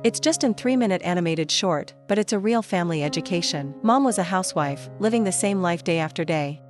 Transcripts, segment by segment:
It's just a 3-minute animated short, but it's a real family education. Mom was a housewife, living the same life day after day.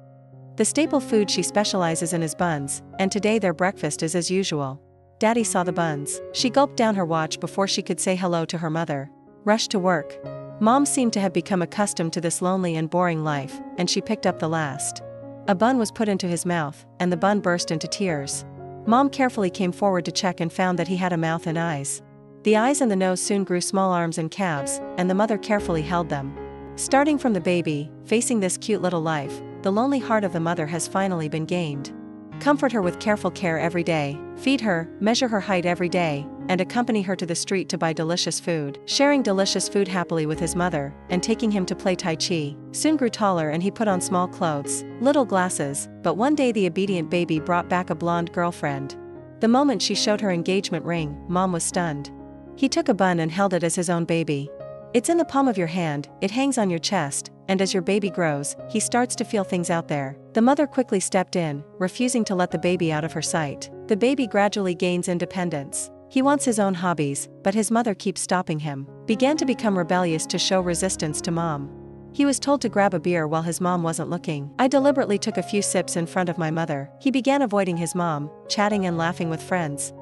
The staple food she specializes in is buns, and today their breakfast is as usual. Daddy saw the buns. She gulped down her watch before she could say hello to her mother. Rushed to work. Mom seemed to have become accustomed to this lonely and boring life, and she picked up the last. A bun was put into his mouth, and the bun burst into tears. Mom carefully came forward to check and found that he had a mouth and eyes. The eyes and the nose soon grew small arms and calves, and the mother carefully held them. Starting from the baby, facing this cute little life, the lonely heart of the mother has finally been gained. Comfort her with careful care every day, feed her, measure her height every day, and accompany her to the street to buy delicious food. Sharing delicious food happily with his mother, and taking him to play Tai Chi, soon grew taller and he put on small clothes, little glasses, but one day the obedient baby brought back a blonde girlfriend. The moment she showed her engagement ring, Mom was stunned. He took a bun and held it as his own baby. It's in the palm of your hand, it hangs on your chest, and as your baby grows, he starts to feel things out there. The mother quickly stepped in, refusing to let the baby out of her sight. The baby gradually gains independence. He wants his own hobbies, but his mother keeps stopping him. Began to become rebellious to show resistance to Mom. He was told to grab a beer while his mom wasn't looking. I deliberately took a few sips in front of my mother. He began avoiding his mom, chatting and laughing with friends.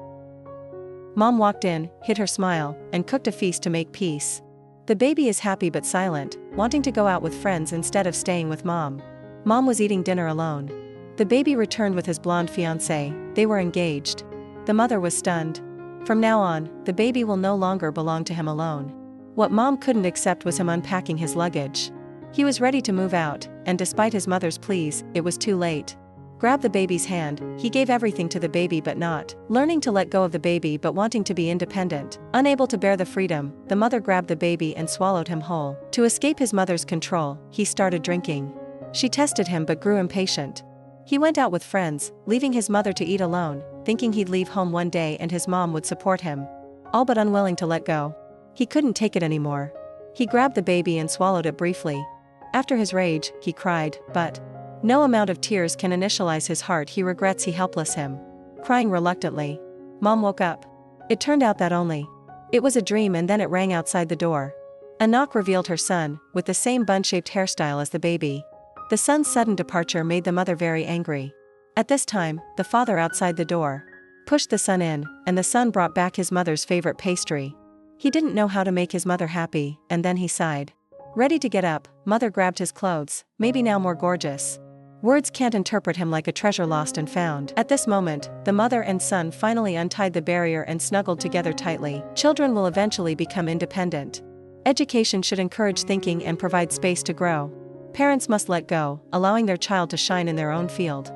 Mom walked in, hid her smile, and cooked a feast to make peace. The baby is happy but silent, wanting to go out with friends instead of staying with Mom. Mom was eating dinner alone. The baby returned with his blonde fiancé. They were engaged. The mother was stunned. From now on, the baby will no longer belong to him alone. What Mom couldn't accept was him unpacking his luggage. He was ready to move out, and despite his mother's pleas, it was too late. Grabbed the baby's hand, he gave everything to the baby but not learning to let go of the baby but wanting to be independent. Unable to bear the freedom, the mother grabbed the baby and swallowed him whole. To escape his mother's control, he started drinking. She tested him but grew impatient. He went out with friends, leaving his mother to eat alone, thinking he'd leave home one day and his mom would support him. All but unwilling to let go. He couldn't take it anymore. He grabbed the baby and swallowed it briefly. After his rage, he cried, but no amount of tears can initialize his heart. He regrets he helpless him. Crying reluctantly. Mom woke up. It turned out that only it was a dream, and then it rang outside the door. A knock revealed her son, with the same bun-shaped hairstyle as the baby. The son's sudden departure made the mother very angry. At this time, the father outside the door pushed the son in, and the son brought back his mother's favorite pastry. He didn't know how to make his mother happy, and then he sighed. Ready to get up, mother grabbed his clothes, maybe now more gorgeous. Words can't interpret him, like a treasure lost and found. At this moment, the mother and son finally untied the barrier and snuggled together tightly. Children will eventually become independent. Education should encourage thinking and provide space to grow. Parents must let go, allowing their child to shine in their own field.